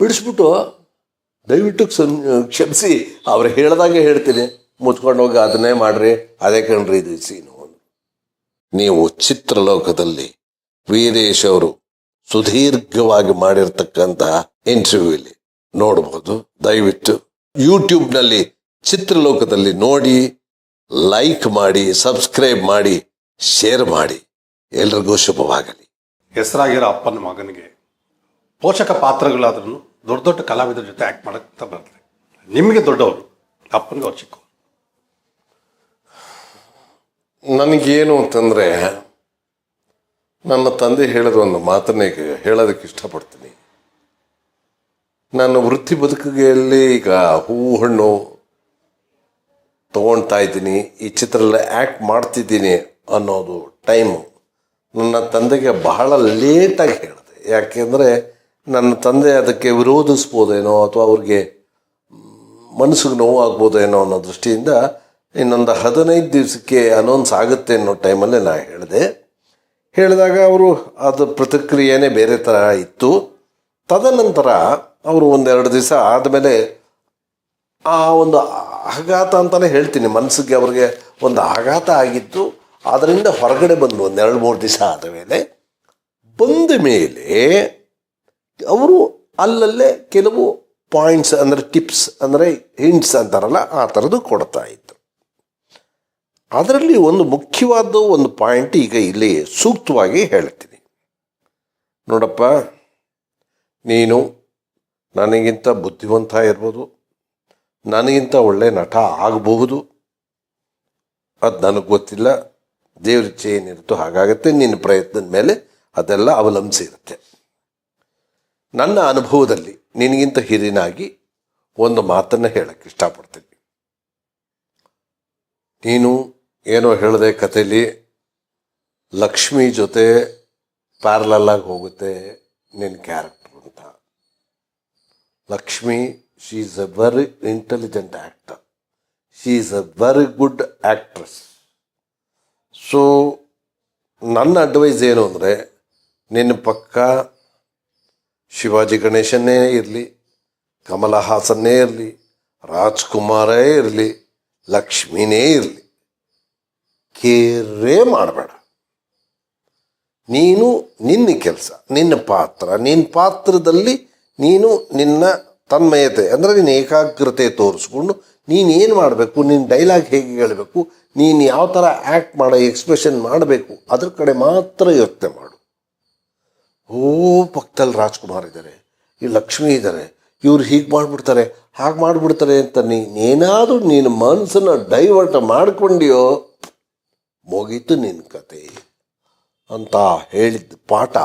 ಬಿಡಿಸ್ಬಿಟ್ಟು ದಯವಿಟ್ಟು ಕ್ಷಮಿಸಿ ಅವ್ರು ಹೇಳ್ದಾಗೆ ಹೇಳ್ತೀನಿ, ಮುಚ್ಕೊಂಡು ಹೋಗಿ ಅದನ್ನೇ ಮಾಡ್ರಿ, ಅದೇ ಕಣ್ರಿ ಇದು ಸೀನು. ನೀವು ಚಿತ್ರಲೋಕದಲ್ಲಿ ವೀರೇಶ್ ಅವರು ಸುದೀರ್ಘವಾಗಿ ಮಾಡಿರ್ತಕ್ಕಂತಹ ಇಂಟರ್ವ್ಯೂ ಇಲ್ಲಿ ನೋಡಬಹುದು. ದಯವಿಟ್ಟು ಯೂಟ್ಯೂಬ್ನಲ್ಲಿ ಚಿತ್ರಲೋಕದಲ್ಲಿ ನೋಡಿ, ಲೈಕ್ ಮಾಡಿ, ಸಬ್ಸ್ಕ್ರೈಬ್ ಮಾಡಿ, ಶೇರ್ ಮಾಡಿ. ಎಲ್ರಿಗೂ ಶುಭವಾಗಲಿ. ಹೆಸರಾಗಿರೋ ಅಪ್ಪನ ಮಗನಿಗೆ ಪೋಷಕ ಪಾತ್ರಗಳಾದ್ರೂ ದೊಡ್ಡ ದೊಡ್ಡ ಕಲಾವಿದರ ಜೊತೆ ಆ್ಯಕ್ಟ್ ಮಾಡಕ್ಕೆ ಬರ್ತದೆ. ನಿಮಗೆ ದೊಡ್ಡವರು, ಅಪ್ಪನಿಗೆ ಅವ್ರು ಚಿಕ್ಕವರು. ನನಗೇನು ಅಂತಂದರೆ, ನನ್ನ ತಂದೆ ಹೇಳಿದ ಒಂದು ಮಾತನ್ನೇ ಹೇಳೋದಕ್ಕೆ ಇಷ್ಟಪಡ್ತೀನಿ. ನಾನು ವೃತ್ತಿ ಬದುಕಿಗೆಯಲ್ಲಿ ಈಗ ಹೂವು ಹಣ್ಣು ತೊಗೊಳ್ತಾ ಇದ್ದೀನಿ, ಈ ಚಿತ್ರದಲ್ಲಿ ಆ್ಯಕ್ಟ್ ಮಾಡ್ತಿದ್ದೀನಿ ಅನ್ನೋದು ಟೈಮು ನನ್ನ ತಂದೆಗೆ ಬಹಳ ಲೇಟಾಗಿ ಹೇಳಿದೆ. ಯಾಕೆಂದರೆ ನನ್ನ ತಂದೆ ಅದಕ್ಕೆ ವಿರೋಧಿಸ್ಬೋದೇನೋ ಅಥವಾ ಅವ್ರಿಗೆ ಮನಸ್ಸಿಗೆ ನೋವು ಆಗ್ಬೋದೇನೋ ಅನ್ನೋ ದೃಷ್ಟಿಯಿಂದ ಇನ್ನೊಂದು 15 ದಿವಸಕ್ಕೆ ಅನೌನ್ಸ್ ಆಗುತ್ತೆ ಅನ್ನೋ ಟೈಮಲ್ಲೇ ನಾನು ಹೇಳಿದಾಗ ಅವರು ಅದು ಪ್ರತಿಕ್ರಿಯೆನೇ ಬೇರೆ ಥರ ಇತ್ತು. ತದನಂತರ ಅವರು 1-2 ದಿವಸ ಆದಮೇಲೆ ಆ ಒಂದು ಆಘಾತ ಅಂತಲೇ ಹೇಳ್ತೀನಿ, ಮನಸ್ಸಿಗೆ ಅವ್ರಿಗೆ ಒಂದು ಆಘಾತ ಆಗಿತ್ತು. ಅದರಿಂದ ಹೊರಗಡೆ ಬಂದು 1-2-3 ದಿವಸ ಆದ ಮೇಲೆ ಅವರು ಅಲ್ಲಲ್ಲೇ ಕೆಲವು ಪಾಯಿಂಟ್ಸ್ ಅಂದರೆ ಟಿಪ್ಸ್ ಅಂದರೆ ಹಿಂಟ್ಸ್ ಅಂತಾರಲ್ಲ, ಆ ಥರದ್ದು ಕೊಡ್ತಾ ಇತ್ತು. ಅದರಲ್ಲಿ ಒಂದು ಮುಖ್ಯವಾದ ಒಂದು ಪಾಯಿಂಟ್ ಈಗ ಇಲ್ಲಿ ಸೂಕ್ತವಾಗಿ ಹೇಳ್ತೀನಿ. ನೋಡಪ್ಪ, ನೀನು ನನಗಿಂತ ಬುದ್ಧಿವಂತ ಇರ್ಬೋದು, ನನಗಿಂತ ಒಳ್ಳೆ ನಟ ಆಗಬಹುದು, ಅದು ನನಗೆ ಗೊತ್ತಿಲ್ಲ. ದೇವ್ರ ಇಚ್ಛೆ ಏನಿರುತ್ತೋ ಹಾಗಾಗತ್ತೆ. ನಿನ್ನ ಪ್ರಯತ್ನದ ಮೇಲೆ ಅದೆಲ್ಲ ಅವಲಂಬಿಸಿರುತ್ತೆ. ನನ್ನ ಅನುಭವದಲ್ಲಿ ನಿನಗಿಂತ ಹಿರಿನಾಗಿ ಒಂದು ಮಾತನ್ನು ಹೇಳಕ್ಕೆ ಇಷ್ಟಪಡ್ತೀನಿ. ನೀನು ಏನೋ ಹೇಳಿದೆ ಕಥೆಯಲ್ಲಿ, ಲಕ್ಷ್ಮಿ ಜೊತೆ ಪ್ಯಾರಲಾಗಿ ಹೋಗುತ್ತೆ ನಿನ್ನ ಕ್ಯಾರೆಕ್ಟರ್ ಅಂತ. Lakshmi, she is a very intelligent actor, she is a very good actress. So ನನ್ನ ಅಡ್ವೈಸ್ ಏನು ಅಂದರೆ, ನಿನ್ನ ಪಕ್ಕ ಶಿವಾಜಿ ಗಣೇಶನ್ನೇ ಇರಲಿ, ಕಮಲ ಹಾಸನ್ನೇ ಇರಲಿ, ರಾಜ್ಕುಮಾರೇ ಇರಲಿ, ಲಕ್ಷ್ಮಿನೇ ಇರಲಿ, ಕೇರೇ ಮಾಡಬೇಡ. ನೀನು ನಿನ್ನ ಕೆಲಸ, ನಿನ್ನ ಪಾತ್ರದಲ್ಲಿ ನೀನು ನಿನ್ನ ತನ್ಮಯತೆ ಅಂದರೆ ನಿನ್ನ ಏಕಾಗ್ರತೆ ತೋರಿಸ್ಕೊಂಡು ನೀನೇನು ಮಾಡಬೇಕು, ನಿನ್ನ ಡೈಲಾಗ್ ಹೇಗೆ ಹೇಳಬೇಕು, ನೀನು ಯಾವ ಥರ ಆ್ಯಕ್ಟ್ ಮಾಡೋ ಎಕ್ಸ್ಪ್ರೆಷನ್ ಮಾಡಬೇಕು, ಅದ್ರ ಕಡೆ ಮಾತ್ರ ಯೋಚನೆ ಮಾಡು. ಪಕ್ಕದಲ್ಲಿ ರಾಜ್ಕುಮಾರ್ ಇದ್ದಾರೆ, ಈ ಲಕ್ಷ್ಮಿ ಇದ್ದಾರೆ, ಇವ್ರು ಹೀಗೆ ಮಾಡಿಬಿಡ್ತಾರೆ, ಹಾಗೆ ಮಾಡಿಬಿಡ್ತಾರೆ ಅಂತ ನೀನೇನಾದರೂ ನಿನ್ನ ಮನಸ್ಸನ್ನು ಡೈವರ್ಟ್ ಮಾಡ್ಕೊಂಡಿಯೋ, ಮುಗೀತು ನಿನ್ನ ಕತೆ ಅಂತ ಹೇಳಿದ ಪಾಠ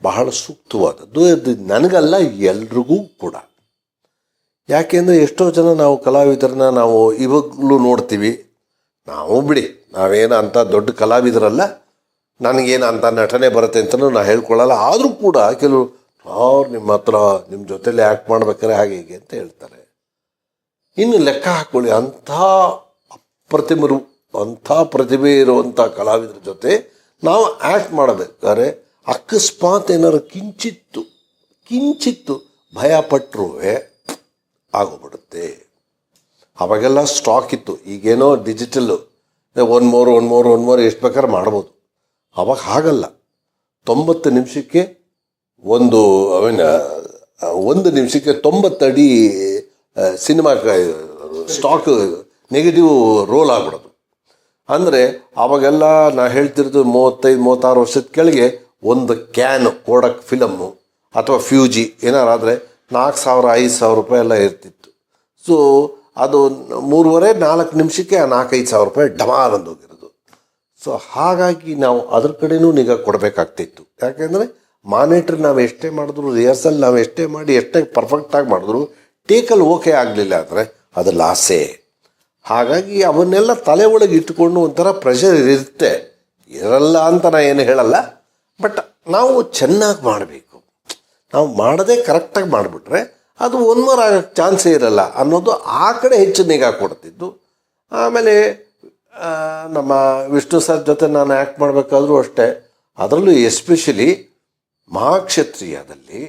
ಬಹಳ ಸೂಕ್ತವಾದದ್ದು. ಅದು ನನಗಲ್ಲ, ಎಲ್ರಿಗೂ ಕೂಡ. ಯಾಕೆಂದರೆ ಎಷ್ಟೋ ಜನ ನಾವು ಕಲಾವಿದರನ್ನ ನಾವು ಇವಾಗಲೂ ನೋಡ್ತೀವಿ. ನಾವು ಬಿಡಿ, ನಾವೇನು ಅಂಥ ದೊಡ್ಡ ಕಲಾವಿದರಲ್ಲ, ನನಗೇನು ಅಂಥ ನಟನೆ ಬರುತ್ತೆ ಅಂತಲೂ ನಾನು ಹೇಳ್ಕೊಳ್ಳಲ್ಲ. ಆದರೂ ಕೂಡ ಕೆಲವು ಅವ್ರು ನಿಮ್ಮ ಹತ್ರ ನಿಮ್ಮ ಜೊತೆಲಿ ಆ್ಯಕ್ಟ್ ಮಾಡ್ಬೇಕಾರೆ ಹಾಗೆ ಹೀಗೆ ಅಂತ ಹೇಳ್ತಾರೆ. ಇನ್ನು ಲೆಕ್ಕ ಹಾಕ್ಕೊಳ್ಳಿ, ಅಂಥ ಅಪ್ರತಿಮರು, ಅಂಥ ಪ್ರತಿಭೆ ಇರುವಂಥ ಕಲಾವಿದರ ಜೊತೆ ನಾವು ಆ್ಯಕ್ಟ್ ಮಾಡಬೇಕಾದ್ರೆ ಅಕಸ್ಮಾತ್ ಏನಾದ್ರು ಕಿಂಚಿತ್ತು ಭಯಪಟ್ಟರೂ ಆಗೋಗ್ಬಿಡುತ್ತೆ. ಅವಾಗೆಲ್ಲ ಸ್ಟಾಕ್ ಇತ್ತು, ಈಗೇನೋ ಡಿಜಿಟಲ್ಲು, ಒನ್ ಮೋರ್ ಎಷ್ಟು ಬೇಕಾದ್ರೆ ಮಾಡ್ಬೋದು. ಅವಾಗ ಹಾಗಲ್ಲ, 90 ನಿಮಿಷಕ್ಕೆ ಒಂದು ನಿಮಿಷಕ್ಕೆ 90 ಅಡಿ ಸಿನಿಮಾ ಸ್ಟಾಕ್ ನೆಗೆಟಿವ್ ರೋಲ್ ಆಗ್ಬಿಡೋದು. ಅಂದರೆ ಆವಾಗೆಲ್ಲ ನಾ ಹೇಳ್ತಿರೋದು 35-36 ವರ್ಷದ ಕೆಳಗೆ ಒಂದು ಕ್ಯಾನ್ ಕೋಡಕ್ ಫಿಲಮ್ಮು ಅಥವಾ ಫ್ಯೂಜಿ ಏನಾರಾದರೆ 4,000-5,000 ರೂಪಾಯಿ ಎಲ್ಲ ಇರ್ತಿತ್ತು. ಸೊ ಅದು 3-4 ನಿಮಿಷಕ್ಕೆ 4-5 ಸಾವಿರ ರೂಪಾಯಿ ಡಮಾರ್ ಅಂದೋಗಿರೋದು. ಸೊ ಹಾಗಾಗಿ ನಾವು ಅದ್ರ ಕಡೆನೂ ನಿಗಾ ಕೊಡಬೇಕಾಗ್ತಿತ್ತು. ಯಾಕೆಂದರೆ ಮಾನಿಟ್ರ್ ನಾವು ಎಷ್ಟೇ ಮಾಡಿದ್ರು, ರಿಹರ್ಸಲ್ ನಾವು ಎಷ್ಟೇ ಮಾಡಿ ಎಷ್ಟೇ ಪರ್ಫೆಕ್ಟಾಗಿ ಮಾಡಿದ್ರು, ಟೇಕಲ್ಲಿ ಓಕೆ ಆಗಲಿಲ್ಲ ಅಂದರೆ ಅದು ಲಾಸೇ. ಹಾಗಾಗಿ ಅವನ್ನೆಲ್ಲ ತಲೆ ಒಳಗೆ ಇಟ್ಟುಕೊಂಡು ಒಂಥರ ಪ್ರೆಷರ್ ಇರುತ್ತೆ, ಇರಲ್ಲ ಅಂತ ನಾನು ಏನು ಹೇಳಲ್ಲ. ಬಟ್ ನಾವು ಚೆನ್ನಾಗಿ ಮಾಡಬೇಕು. ನಾವು ಮಾಡದೆ ಕರೆಕ್ಟಾಗಿ ಮಾಡಿಬಿಟ್ರೆ ಅದು ಒನ್ಮೋರ್ ಆಗೋಕ್ಕೆ ಚಾನ್ಸೇ ಇರಲ್ಲ ಅನ್ನೋದು ಆ ಕಡೆ ಹೆಚ್ಚು ನಿಗಾ ಕೊಡ್ತಿದ್ದು. ಆಮೇಲೆ ನಮ್ಮ ವಿಷ್ಣು ಸರ್ ಜೊತೆ ನಾನು ಆ್ಯಕ್ಟ್ ಮಾಡಬೇಕಾದ್ರೂ ಅಷ್ಟೇ, ಅದರಲ್ಲೂ ಎಸ್ಪೆಷಲಿ ಮಹಾಕ್ಷತ್ರಿಯದಲ್ಲಿ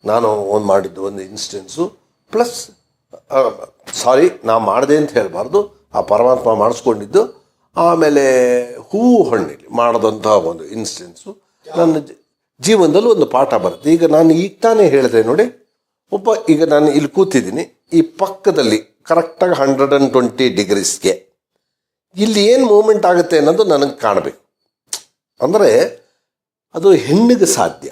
ನಾನು ಮಾಡಿದ್ದು ಒಂದು ಇನ್ಸ್ಟೆನ್ಸು ಪ್ಲಸ್ ನಾ ಮಾಡಿದೆ ಅಂತ ಹೇಳಬಾರ್ದು, ಆ ಪರಮಾತ್ಮ ಮಾಡಿಸ್ಕೊಂಡಿದ್ದು. ಆಮೇಲೆ ಹೂವು ಹಣ್ಣಿಲಿ ಮಾಡಿದಂತಹ ಒಂದು ಇನ್ಸ್ಟೆನ್ಸು ನನ್ನ ಜೀವನದಲ್ಲಿ ಒಂದು ಪಾಠ ಬರುತ್ತೆ. ಈಗ ನಾನು ಈಗ ತಾನೇ ಹೇಳಿದೆ ನೋಡಿ, ಈಗ ನಾನು ಇಲ್ಲಿ ಕೂತಿದ್ದೀನಿ, ಈ ಪಕ್ಕದಲ್ಲಿ ಕರೆಕ್ಟಾಗಿ 120 ಡಿಗ್ರೀಸ್ಗೆ ಇಲ್ಲಿ ಏನು ಮೂಮೆಂಟ್ ಆಗುತ್ತೆ ಅನ್ನೋದು ನನಗೆ ಕಾಣಬೇಕು. ಅಂದರೆ ಅದು ಹೆಣ್ಣಿಗೆ ಸಾಧ್ಯ,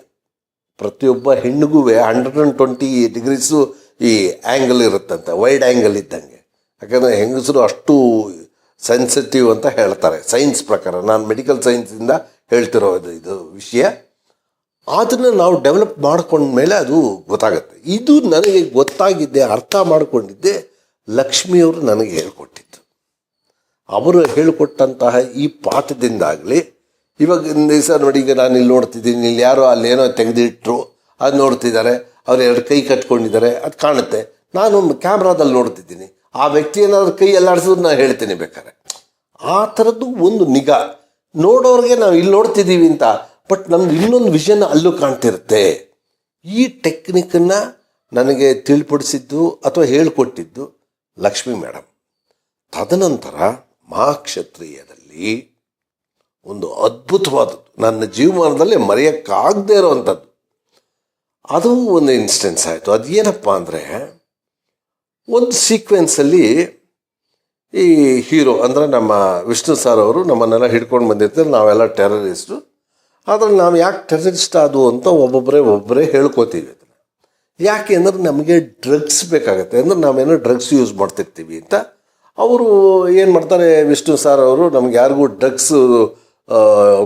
ಪ್ರತಿಯೊಬ್ಬ ಹೆಣ್ಣಿಗೂ 120 ಡಿಗ್ರೀಸು ಈ ಆ್ಯಂಗಲ್ ಇರುತ್ತಂತೆ, ವೈಡ್ ಆ್ಯಂಗಲ್ ಇದ್ದಂಗೆ. ಯಾಕಂದರೆ ಹೆಂಗಸರು ಅಷ್ಟು ಸೆನ್ಸಿಟಿವ್ ಅಂತ ಹೇಳ್ತಾರೆ ಸೈನ್ಸ್ ಪ್ರಕಾರ. ನಾನು ಮೆಡಿಕಲ್ ಸೈನ್ಸಿಂದ ಹೇಳ್ತಿರೋದು ಇದು ವಿಷಯ. ಅದನ್ನು ನಾವು ಡೆವಲಪ್ ಮಾಡ್ಕೊಂಡ್ಮೇಲೆ ಅದು ಗೊತ್ತಾಗುತ್ತೆ. ಇದು ನನಗೆ ಗೊತ್ತಾಗಿದ್ದೆ, ಅರ್ಥ ಮಾಡಿಕೊಂಡಿದ್ದೆ ಲಕ್ಷ್ಮಿಯವರು ನನಗೆ ಹೇಳ್ಕೊಟ್ಟಿದ್ದು. ಅವರು ಹೇಳಿಕೊಟ್ಟಂತಹ ಈ ಪಾಠದಿಂದಾಗಲಿ ಇವಾಗ ದಿವಸ ನೋಡಿ, ಈಗ ನಾನು ಇಲ್ಲಿ ನೋಡ್ತಿದ್ದೀನಿ, ಇಲ್ಲಿ ಯಾರೋ ಅಲ್ಲೇನೋ ತೆಗೆದಿಟ್ಟರು ಅದು ನೋಡ್ತಿದ್ದಾರೆ, ಅವ್ರು 2 ಕೈ ಕಟ್ಕೊಂಡಿದ್ದಾರೆ, ಅದು ಕಾಣುತ್ತೆ. ನಾನು ಕ್ಯಾಮ್ರಾದಲ್ಲಿ ನೋಡ್ತಿದ್ದೀನಿ, ಆ ವ್ಯಕ್ತಿ ಏನಾದರೂ ಕೈ ಎಲ್ಲಾಡಿಸಿದ್ರು ನಾನು ಹೇಳ್ತೀನಿ ಬೇಕಾದ್ರೆ. ಆ ಥರದ್ದು ಒಂದು ನಿಗಾ, ನೋಡೋರಿಗೆ ನಾವು ಇಲ್ಲಿ ನೋಡ್ತಿದ್ದೀವಿ ಅಂತ, ಬಟ್ ನಮ್ದು ಇನ್ನೊಂದು ವಿಷನ್ ಅಲ್ಲೂ ಕಾಣ್ತಿರುತ್ತೆ. ಈ ಟೆಕ್ನಿಕನ್ನು ನನಗೆ ತಿಳಿಪಡಿಸಿದ್ದು ಅಥವಾ ಹೇಳಿಕೊಟ್ಟಿದ್ದು ಲಕ್ಷ್ಮಿ ಮೇಡಮ್. ತದನಂತರ ಮಹಾಕ್ಷತ್ರಿಯದಲ್ಲಿ ಒಂದು ಅದ್ಭುತವಾದದ್ದು, ನನ್ನ ಜೀವಮಾನದಲ್ಲಿ ಮರೆಯೋಕ್ಕಾಗದೇ ಇರೋವಂಥದ್ದು, ಅದು ಒಂದು ಇನ್ಸ್ಟೆನ್ಸ್ ಆಯಿತು. ಅದೇನಪ್ಪ ಅಂದರೆ, ಒಂದು ಸೀಕ್ವೆನ್ಸಲ್ಲಿ ಈ ಹೀರೋ ಅಂದರೆ ನಮ್ಮ ವಿಷ್ಣು ಸರ್ ಅವರು ನಮ್ಮನ್ನೆಲ್ಲ ಹಿಡ್ಕೊಂಡು ಬಂದಿರ್ತಾರೆ, ನಾವೆಲ್ಲ ಟೆರರಿಸ್ಟು. ಅದ್ರಲ್ಲಿ ನಾವು ಯಾಕೆ ಟೆರರಿಸ್ಟ್ ಆದವು ಅಂತ ಒಬ್ಬೊಬ್ಬರೇ ಹೇಳ್ಕೋತೀವಿ. ಯಾಕೆ ಅಂದರೆ ನಮಗೆ ಡ್ರಗ್ಸ್ ಬೇಕಾಗುತ್ತೆ, ಅಂದರೆ ನಾವೇನೋ ಡ್ರಗ್ಸ್ ಯೂಸ್ ಮಾಡ್ತಿರ್ತೀವಿ ಅಂತ. ಅವರು ಏನು ಮಾಡ್ತಾರೆ, ವಿಷ್ಣು ಸರ್ ಅವರು ನಮ್ಗೆ ಯಾರಿಗೂ ಡ್ರಗ್ಸ್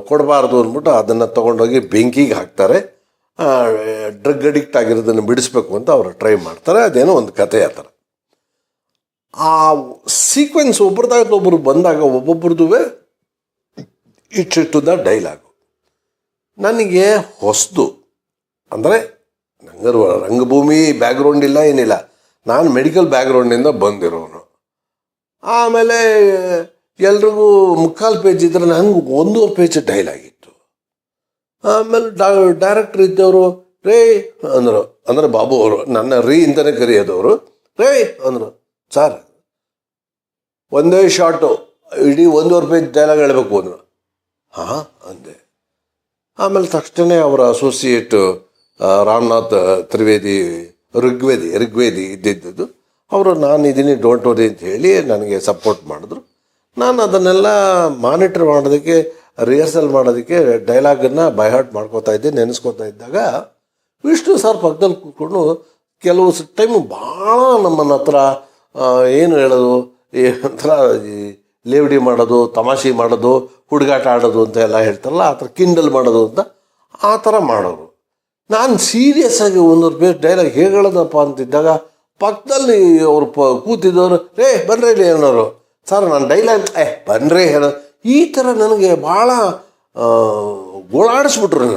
ಕೊಡಬಾರ್ದು ಅಂದ್ಬಿಟ್ಟು ಅದನ್ನು ತೊಗೊಂಡೋಗಿ ಬೆಂಕಿಗೆ ಹಾಕ್ತಾರೆ. ಡ್ರಗ್ ಅಡಿಕ್ಟ್ ಆಗಿರೋದನ್ನು ಬಿಡಿಸ್ಬೇಕು ಅಂತ ಅವರು ಟ್ರೈ ಮಾಡ್ತಾರೆ. ಅದೇನೋ ಒಂದು ಕತೆ ಆ ಥರ. ಆ ಸೀಕ್ವೆನ್ಸ್ ಒಬ್ಬರು ಬಂದಾಗ ಒಬ್ಬೊಬ್ರದ್ದು ಇಟ್ಟು ದ ಡೈಲಾಗು ನನಗೆ ಹೊಸದು. ಅಂದರೆ ನಂಗೆ ರಂಗಭೂಮಿ ಬ್ಯಾಕ್ಗ್ರೌಂಡ್ ಇಲ್ಲ, ಏನಿಲ್ಲ, ನಾನು ಮೆಡಿಕಲ್ ಬ್ಯಾಕ್ಗ್ರೌಂಡಿಂದ ಬಂದಿರೋನು. ಆಮೇಲೆ ಎಲ್ರಿಗೂ 3/4 ಪೇಜ್ ಇದ್ದರೆ ನನಗೆ 1.5 ಪೇಜ್ ಡೈಲಾಗ್ ಇತ್ತು. ಆಮೇಲೆ ಡೈರೆಕ್ಟ್ರ್ ಇದ್ದವರು ರೇ ಅಂದರು, ಅಂದರೆ ಬಾಬು ಅವರು ನನ್ನ ರೀ ಅಂತಲೇ ಕರೆಯೋದವರು. ರೇ ಅಂದರು, ಸರ್ ಒಂದೇ ಶಾರ್ಟು ಇಡೀ 1.5 ಪೇಜ್ ಡೈಲಾಗ್ ಹೇಳಬೇಕು ಅಂದರು. ಹಾಂ ಅಂದೆ. ಆಮೇಲೆ ತಕ್ಷಣ ಅವರ ಅಸೋಸಿಯೇಟ್ ರಾಮನಾಥ್ ತ್ರಿವೇದಿ ಋಗ್ವೇದಿ ಇದ್ದಿದ್ದು ಅವರು, ನಾನು ಇದೀನಿ ಡೋಂಟ್ ವರಿ ಅಂತ ಹೇಳಿ ನನಗೆ ಸಪೋರ್ಟ್ ಮಾಡಿದ್ರು. ನಾನು ಅದನ್ನೆಲ್ಲ ಮಾನಿಟರ್ ಮಾಡೋದಕ್ಕೆ, ರಿಹರ್ಸಲ್ ಮಾಡೋದಕ್ಕೆ ಡೈಲಾಗನ್ನು ಬೈಹಾರ್ಟ್ ಮಾಡ್ಕೋತಾ ಇದ್ದೆ. ನೆನೆಸ್ಕೋತಾ ಇದ್ದಾಗ ವಿಷ್ಣು ಸರ್ ಪಕ್ಕದಲ್ಲಿ ಕೂತ್ಕೊಂಡು ಕೆಲವು ಟೈಮು ಭಾಳ ನಮ್ಮನ್ನ ಹತ್ರ ಏನು ಹೇಳೋದು, ಈ ಒಂಥರ ಲೇವಡಿ ಮಾಡೋದು, ತಮಾಷೆ ಮಾಡೋದು, ಹುಡುಗಾಟ ಆಡೋದು ಅಂತ ಎಲ್ಲ ಹೇಳ್ತಾರಲ್ಲ, ಆ ಥರ ಕಿಂಡಲ್ ಮಾಡೋದು ಅಂತ ಆ ಥರ ಮಾಡೋರು. ನಾನು ಸೀರಿಯಸ್ ಆಗಿ 1.5 ಪೇಜ್ ಡೈಲಾಗ್ ಹೇಗೆ ಹೇಳೋದಪ್ಪ ಅಂತಿದ್ದಾಗ ಪಕ್ಕದಲ್ಲಿ ಅವ್ರು ಕೂತಿದ್ದವರು, ರೇ ಬನ್ರಿ ಇಲ್ಲಿ ಅನ್ನೋರು. ಸರ್ ನಾನು ಡೈಲಾಗ್ ಬನ್ರಿ ಹೇಳೋ, ಈ ಥರ ನನಗೆ ಭಾಳ ಗೋಳಾಡಿಸ್ಬಿಟ್ರು.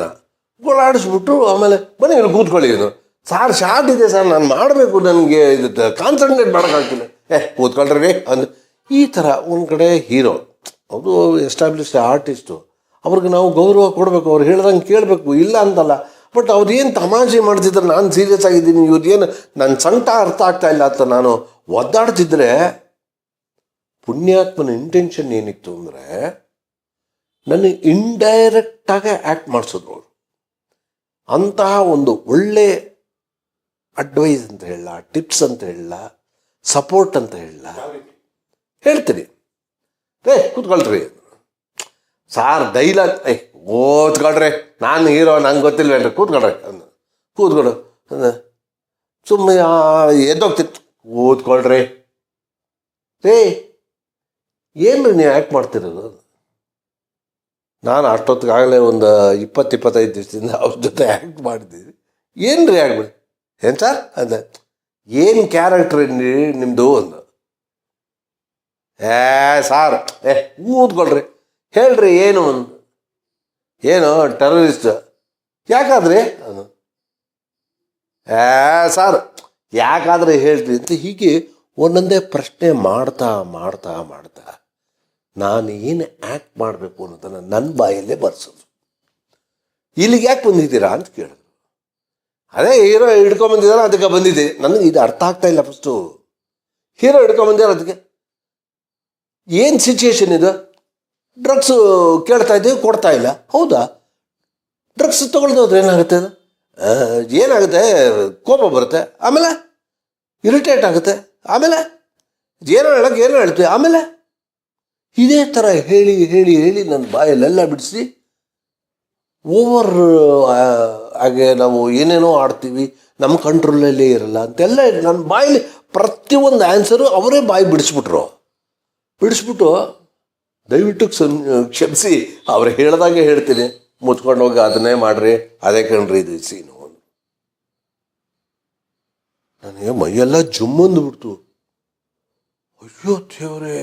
ಗೋಳಾಡಿಸ್ಬಿಟ್ಟು ಆಮೇಲೆ ಬನ್ನಿ ಇಲ್ಲಿ ಕೂತ್ಕೊಳ್ಳಿ ಇದು ಸಾರ್ ಶಾರ್ಟ್ ಇದೆ ಸರ್, ನಾನು ಮಾಡಬೇಕು, ನನಗೆ ಇದು ಕಾನ್ಸಂಟ್ರೇಟ್ ಮಾಡೋಕ್ಕಾಗ್ತಿಲ್ಲ. ಕೂತ್ಕೊಳ್ರಿ ಅಂದು. ಈ ಥರ ಒಂದು ಕಡೆ ಹೀರೋ, ಅದು ಎಸ್ಟಾಬ್ಲಿಷ್ಡ್ ಆರ್ಟಿಸ್ಟು, ಅವ್ರಿಗೆ ನಾವು ಗೌರವ ಕೊಡಬೇಕು, ಅವ್ರು ಹೇಳ್ದಂಗೆ ಕೇಳಬೇಕು, ಇಲ್ಲ ಅಂತಲ್ಲ. ಬಟ್ ಅವ್ರೇನು ತಮಾಷೆ ಮಾಡ್ತಿದ್ರೆ ನಾನು ಸೀರಿಯಸ್ ಆಗಿದ್ದೀನಿ, ಇವ್ರಿಗೇನು ನನ್ನ ಸಂಕಟ ಅರ್ಥ ಆಗ್ತಾ ಇಲ್ಲ ಅಂತ ನಾನು ಒದ್ದಾಡ್ತಿದ್ರೆ, ಪುಣ್ಯಾತ್ಮನ ಇಂಟೆನ್ಷನ್ ಏನಿತ್ತು ಅಂದರೆ ನನಗೆ ಇಂಡೈರೆಕ್ಟಾಗಿ ಆ್ಯಕ್ಟ್ ಮಾಡಿಸಿದ್ರು ಅವರು. ಅಂತಹ ಒಂದು ಒಳ್ಳೆ ಅಡ್ವೈಸ್ ಅಂತ ಹೇಳ, ಟಿಪ್ಸ್ ಅಂತ ಹೇಳ, ಸಪೋರ್ಟ್ ಅಂತ ಹೇಳ ಹೇಳ್ತೀನಿ. ಕೂತ್ಕೊಳ್ರಿ ಸಾರ್ ಡೈಲಾಗ್ ಓದ್ಕೊಳ್ರಿ, ನಾನು ಹೀರೋ, ನಂಗೆ ಗೊತ್ತಿಲ್ವೇನ್ರಿ, ಕೂತ್ಕೊಳ್ರಿ ಕೂತ್ಕೊಡು. ಸುಮ್ಮನೆ ಎದ್ದೋಗ್ತಿತ್ತು, ಕೂತ್ಕೊಳ್ರಿ ರೇ ಏನು ರೀ ನೀವು ಆ್ಯಕ್ಟ್ ಮಾಡ್ತಿರೋದು? ನಾನು ಅಷ್ಟೊತ್ತಿಗಾಗಲೇ ಒಂದು 20-25 ದಿವಸದಿಂದ ಅವ್ರ ಜೊತೆ ಆ್ಯಕ್ಟ್ ಮಾಡಿದ್ದೀವಿ. ಏನು ರೀ ಆಗ್ಬಿಡಿ, ಏನು ಸರ್ ಅಂದ, ಏನು ಕ್ಯಾರೆಕ್ಟ್ರ್ ನಿಮ್ಮದು ಅಂದು. ಸಾರ್ ಕೂತ್ಕೊಳ್ರಿ, ಹೇಳ್ರಿ ಏನು ಒಂದು, ಏನು ಟೆರರಿಸ್ಟ್ ಯಾಕಾದ್ರಿ ಅದು? ಸಾರ್ ಯಾಕಾದ್ರೆ ಹೇಳ್ರಿ ಅಂತ. ಹೀಗೆ ಒಂದೊಂದೇ ಪ್ರಶ್ನೆ ಮಾಡ್ತಾ ಮಾಡ್ತಾ ಮಾಡ್ತಾ ನಾನು ಏನು ಆ್ಯಕ್ಟ್ ಮಾಡಬೇಕು ಅನ್ನೋದನ್ನು ನನ್ನ ಬಾಯಲ್ಲೇ ಬರ್ಸೋದು. ಇಲ್ಲಿಗೆ ಯಾಕೆ ಬಂದಿದ್ದೀರಾ ಅಂತ ಕೇಳಿದ್ರು. ಅದೇ ಹೀರೋ ಹಿಡ್ಕೊಂಬಂದಿದ್ದಾರೆ ಅದಕ್ಕೆ ಬಂದಿದೆ. ನನಗೆ ಇದು ಅರ್ಥ ಆಗ್ತಾ ಇಲ್ಲ. ಫಸ್ಟು ಹೀರೋ ಹಿಡ್ಕೊಂಬಂದಿದ್ದಾರೆ ಅದಕ್ಕೆ ಏನು ಸಿಚುಯೇಷನ್ ಇದು? ಡ್ರಗ್ಸು ಕೇಳ್ತಾ ಇದ್ದೀವಿ, ಕೊಡ್ತಾ ಇಲ್ಲ. ಹೌದಾ? ಡ್ರಗ್ಸ್ ತೊಗೊಳ್ದು ಹೋದ್ರೆ ಏನಾಗುತ್ತೆ? ಅದು ಏನಾಗುತ್ತೆ? ಕೋಪ ಬರುತ್ತೆ, ಆಮೇಲೆ ಇರಿಟೇಟ್ ಆಗುತ್ತೆ, ಆಮೇಲೆ ಏನೋ ಹೇಳಕ್ಕೆ ಏನೋ ಹೇಳ್ತೀವಿ, ಆಮೇಲೆ ಇದೇ ಥರ ಹೇಳಿ ಹೇಳಿ ಹೇಳಿ ನನ್ನ ಬಾಯಲ್ಲೆಲ್ಲ ಬಿಡಿಸಿ ಓವರ್ ಹಾಗೆ ನಾವು ಏನೇನೋ ಆಡ್ತೀವಿ, ನಮ್ಮ ಕಂಟ್ರೋಲಲ್ಲೇ ಇರಲ್ಲ ಅಂತೆಲ್ಲ ನನ್ನ ಬಾಯಲ್ಲಿ ಪ್ರತಿಯೊಂದು ಆನ್ಸರು ಅವರೇ ಬಾಯಿ ಬಿಡಿಸ್ಬಿಟ್ರು. ದಯವಿಟ್ಟು ಕ್ಷಮಿಸಿ, ಅವ್ರು ಹೇಳ್ದಾಗೆ ಹೇಳ್ತೀನಿ, ಮುಚ್ಕೊಂಡು ಹೋಗಿ ಅದನ್ನೇ ಮಾಡ್ರಿ, ಅದೇ ಕಣ್ರಿ ಇದು ಸೀನು. ನನಗೆ ಮೈಯೆಲ್ಲ ಜುಮ್ಮಂದ್ಬಿಡ್ತು. ಅಯ್ಯೋ ದೇವ್ರೆ,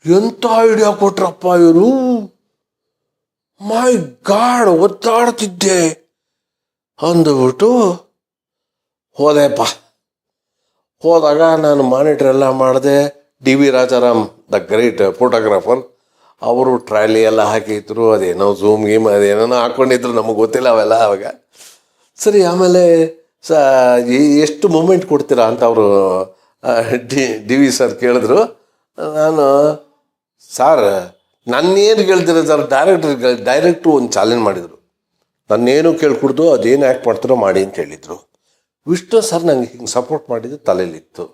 ಎಂಥ ಐಡಿಯಾ ಕೊಟ್ರಪ್ಪ ಇವರು. ಮೈ ಗಾಡ್, ಒತ್ತಾಡ್ತಿದ್ದೆ ಅಂದ್ಬಿಟ್ಟು ಹೋದೆಪ್ಪ. ಹೋದಾಗ ನಾನು ಮಾನಿಟರ್ ಎಲ್ಲ ಮಾಡಿದೆ. D V Rajaram, the great photographer, ಅವರು ಟ್ರಾಲಿ ಎಲ್ಲ ಹಾಕಿದ್ರು, ಅದೇನೋ ಝೂಮ್ ಗೀಮ್ ಅದೇನೋ ಹಾಕ್ಕೊಂಡಿದ್ರು, ನಮಗೆ ಗೊತ್ತಿಲ್ಲ ಅವೆಲ್ಲ ಅವಾಗ. ಸರಿ, ಆಮೇಲೆ ಎಷ್ಟು ಮೂಮೆಂಟ್ ಕೊಡ್ತೀರಾ ಅಂತ ಅವರು ಡಿ ವಿ ಸರ್ ಕೇಳಿದ್ರು. ನಾನು, ಸರ್ ನನ್ನೇನು ಕೇಳ್ತೀರ ಸರ್, ಡೈರೆಕ್ಟ್ರು ಒಂದು ಚಾಲೆಂಜ್ ಮಾಡಿದರು. ನನ್ನೇನು ಕೇಳ್ಕೊಡ್ದು ಅದೇನು ಆ್ಯಕ್ಟ್ ಮಾಡ್ತಾರೋ ಮಾಡಿ ಅಂತ ಹೇಳಿದರು. ವಿಷ್ಣು ಸರ್ ನಂಗೆ ಹಿಂಗೆ ಸಪೋರ್ಟ್ ಮಾಡಿದ್ದು ತಲೆಯಲ್ಲಿತ್ತು.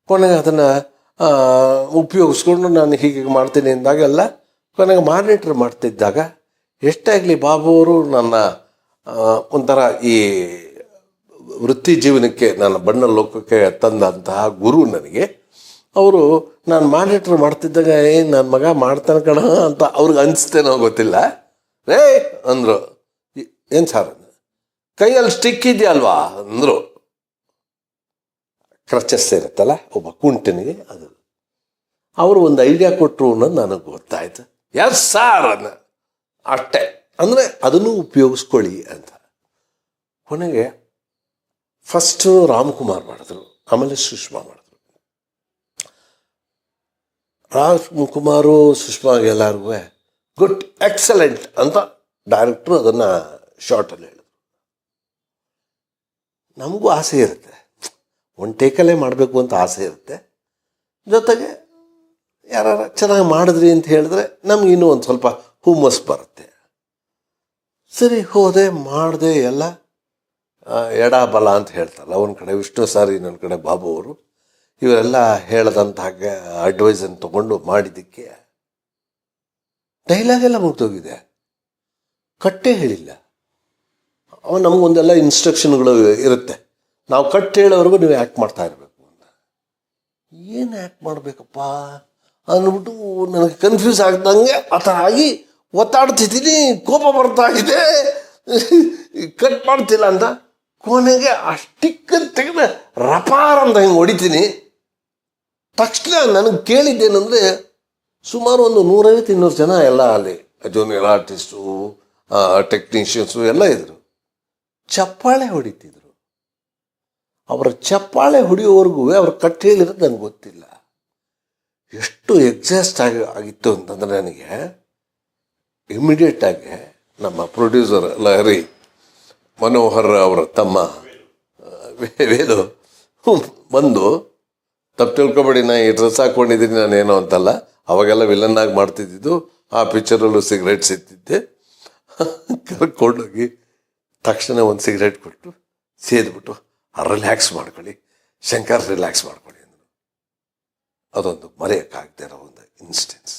ಕೊನೆಗೆ ಅದನ್ನು ಉಪಯೋಗಿಸ್ಕೊಂಡು ನಾನು ಹೀಗೆ ಮಾಡ್ತೀನಿ ಅಂದಾಗೆಲ್ಲ ಕೊನೆಗೆ ಮಾನಿಟ್ರ್ ಮಾಡ್ತಿದ್ದಾಗ ಎಷ್ಟಾಗಲಿ ಬಾಬು ಅವರು ನನ್ನ ಒಂಥರ ಈ ವೃತ್ತಿ ಜೀವನಕ್ಕೆ, ನನ್ನ ಬಣ್ಣ ಲೋಕಕ್ಕೆ ತಂದಂತಹ ಗುರು ನನಗೆ. ಅವರು ನಾನು ಮಾನಿಟ್ರ್ ಮಾಡ್ತಿದ್ದಾಗ ನನ್ನ ಮಗ ಮಾಡ್ತಾನೆ ಕಣ ಅಂತ ಅವ್ರಿಗೆ ಅನಿಸ್ತೇನೋ ಗೊತ್ತಿಲ್ಲ. ರೇ ಅಂದರು, ಏನು ಸರ್ ಕೈಯಲ್ಲಿ ಸ್ಟಿಕ್ ಇದೆಯಲ್ವಾ ಅಂದರು. ಕ್ರಚಸ್ ಇರುತ್ತಲ್ಲ ಒಬ್ಬ ಕುಂಟನಿಗೆ, ಅದು ಅವರು ಒಂದು ಐಡಿಯಾ ಕೊಟ್ಟರು ಅನ್ನೋದು ನನಗೆ ಗೊತ್ತಾಯ್ತು. ಎಸ್ ಸಾರ್ ಅಷ್ಟೇ, ಅಂದರೆ ಅದನ್ನು ಉಪಯೋಗಿಸ್ಕೊಳ್ಳಿ ಅಂತ. ಕೊನೆಗೆ ಫಸ್ಟು ರಾಮ್ಕುಮಾರ್ ಮಾಡಿದ್ರು, ಆಮೇಲೆ ಸುಷ್ಮಾ ಮಾಡಿದ್ರು. ರಾಮ್ಕುಮಾರು ಸುಷ್ಮಾಗೆ ಎಲ್ಲರಿಗೂ ಗುಡ್, ಎಕ್ಸಲೆಂಟ್ ಅಂತ ಡೈರೆಕ್ಟ್ರು ಅದನ್ನು ಶಾರ್ಟಲ್ಲಿ ಹೇಳಿದ್ರು. ನಮಗೂ ಆಸೆ ಇರುತ್ತೆ, ಒಂದು ಟೇಕಲ್ಲೇ ಮಾಡಬೇಕು ಅಂತ ಆಸೆ ಇರುತ್ತೆ. ಜೊತೆಗೆ ಯಾರು ಚೆನ್ನಾಗಿ ಮಾಡಿದ್ರಿ ಅಂತ ಹೇಳಿದ್ರೆ ನಮ್ಗೆ ಇನ್ನೂ ಒಂದು ಸ್ವಲ್ಪ ಹುಮ್ಮಸ್ ಬರುತ್ತೆ. ಸರಿ, ಹೋದೆ, ಮಾಡಿದೆ ಎಲ್ಲ. ಎಡ ಬಲ ಅಂತ ಹೇಳ್ತಾರಲ್ಲ, ಒಂದು ಕಡೆ ವಿಷ್ಣು ಸರ್, ಇನ್ನೊಂದು ಕಡೆ ಬಾಬು ಅವರು, ಇವರೆಲ್ಲ ಹೇಳದಂತಹ ಅಡ್ವೈಸನ್ನು ತೊಗೊಂಡು ಮಾಡಿದ್ದಕ್ಕೆ ಡೈಲಾಗೆಲ್ಲ ಮುಗ್ದೋಗಿದೆ, ಕಟ್ಟೆ ಹೇಳಿಲ್ಲ. ಅವನು ನಮಗೊಂದೆಲ್ಲ ಇನ್ಸ್ಟ್ರಕ್ಷನ್ಗಳು ಇರುತ್ತೆ, ನಾವು ಕಟ್ ಹೇಳೋವರೆಗೂ ನೀವು ಆ್ಯಕ್ಟ್ ಮಾಡ್ತಾ ಇರಬೇಕು ಅಂತ. ಏನು ಆ್ಯಕ್ಟ್ ಮಾಡಬೇಕಪ್ಪ ಅಂದ್ಬಿಟ್ಟು ನನಗೆ ಕನ್ಫ್ಯೂಸ್ ಆಗ್ದಂಗೆ ಆ ಥರ ಆಗಿ ಒತ್ತಾಡ್ತಿದ್ದೀನಿ, ಕೋಪ ಬರ್ತಾ ಇದೆ, ಕಟ್ ಮಾಡ್ತಿಲ್ಲ ಅಂತ. ಕೊನೆಗೆ ಆ ಸ್ಟಿಕ್ಕನ್ನು ತೆಗೆದು ರಪಾರ ಅಂತ ಹಿಂಗೆ ಹೊಡಿತೀನಿ. ತಕ್ಷಣ ನನಗೆ ಕೇಳಿದ್ದೇನೆಂದರೆ, ಸುಮಾರು ಒಂದು 150-200 ಜನ ಎಲ್ಲ ಅಲ್ಲಿ ಜೂನಿಯರ್ ಆರ್ಟಿಸ್ಟು, ಟೆಕ್ನಿಷಿಯನ್ಸು ಎಲ್ಲ ಇದ್ದರು. ಚಪ್ಪಾಳೆ ಹೊಡಿತಿದ್ರು. ಅವರ ಚಪ್ಪಾಳೆ ಹೊಡೆಯೋವರೆಗೂ ಅವ್ರು ಕಟ್ ಹೇಳಿರೋದು ನನಗೆ ಗೊತ್ತಿಲ್ಲ. ಎಷ್ಟು ಎಕ್ಸಾಸ್ಟ್ ಆಗಿತ್ತು ಅಂತಂದರೆ ನನಗೆ ಇಮಿಡಿಯೇಟಾಗಿ ನಮ್ಮ ಪ್ರೊಡ್ಯೂಸರ್ ಲಹರಿ ಮನೋಹರ್ ಅವರ ತಮ್ಮ ವೇಲು ಬಂದು, ತಪ್ಪು ತಿಳ್ಕೊಬೇಡಿ, ನಾ ಈ ಡ್ರೆಸ್ ಹಾಕ್ಕೊಂಡಿದ್ದೀನಿ ನಾನೇನೋ ಅಂತಲ್ಲ, ಅವಾಗೆಲ್ಲ ವಿಲನ್ನಾಗಿ ಮಾಡ್ತಿದ್ದಿದ್ದು, ಆ ಪಿಕ್ಚರಲ್ಲೂ ಸಿಗರೇಟ್ ಸಿಗ್ತಿದ್ದೆ. ಕರ್ಕೊಂಡೋಗಿ ತಕ್ಷಣ ಒಂದು ಸಿಗರೇಟ್ ಕೊಟ್ಟು ಸೇದ್ಬಿಟ್ಟು, ರಿಲ್ಯಾಕ್ಸ್ ಮಾಡ್ಕೊಳ್ಳಿ ಶಂಕರ್, ರಿಲ್ಯಾಕ್ಸ್ ಮಾಡ್ಕೊಳ್ಳಿ ಅಂದರು. ಅದೊಂದು ಮರೆಯೋಕ್ಕಾಗದೇ ಇರೋ ಒಂದು ಇನ್ಸ್ಟೆನ್ಸ್.